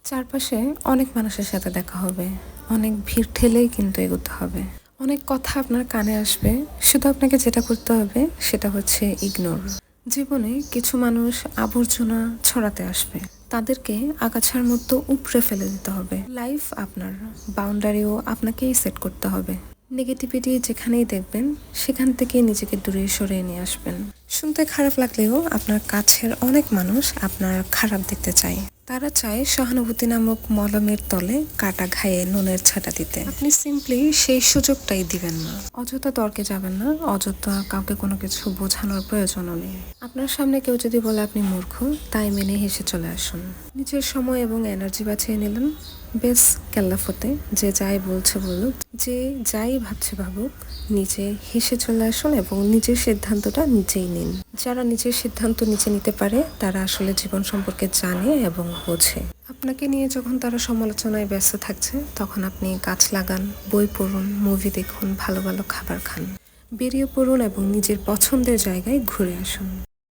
চারপাশে অনেক মানুষের সাথে দেখা হবে, অনেক ভিড় ঠেলেই কিন্তু এগোতে হবে। অনেক কথা আপনার কানে আসবে, শুধু আপনাকে যেটা করতে হবে সেটা হচ্ছে ইগনোর। জীবনে কিছু মানুষ আবর্জনা ছড়াতে আসবে, তাদেরকে আগাছার মতো উপড়ে ফেলে দিতে হবে। লাইফ আপনার, বাউন্ডারিও আপনাকেই সেট করতে হবে। নেগেটিভিটি যেখানেই দেখবেন সেখান থেকে নিজেকে দূরে সরিয়ে নিয়ে আসবেন। শুনতে খারাপ লাগলেও আপনার কাছের অনেক মানুষ আপনার খারাপ দেখতে চায়। তারা চায় সহানুভূতি নামক মলমের তলে কাটা ঘায়ে নুনের ছাটা দিতে। আপনি সিম্পলি সেই সুযোগটাই দিবেন না। অযথা তর্কে যাবেন না, অযথা কাউকে কোনো কিছু বোঝানোর প্রয়োজনও নেই। আপনার সামনে কেউ যদি বলে আপনি মূর্খ, তাই মেনে হেসে চলে আসুন। নিজের সময় এবং এনার্জি বাঁচিয়ে নিলেন, বেশ কেল্লাফতে। যে যাই বলছে বলুক, যে যাই ভাবছে ভাবুক, নিজে হেসে চলে আসুন এবং নিজের সিদ্ধান্তটা নিজেই নিন। যারা নিজের সিদ্ধান্ত নিজে নিতে পারে তারা আসলে জীবন সম্পর্কে জানে এবং বোঝে। আপনাকে নিয়ে যখন তারা সমালোচনায় ব্যস্ত থাকছে, তখন আপনি গাছ লাগান, বই পড়ুন, মুভি দেখুন, ভালো ভালো খাবার খান, বেরিয়ে পড়ুন এবং নিজের পছন্দের জায়গায় ঘুরে আসুন।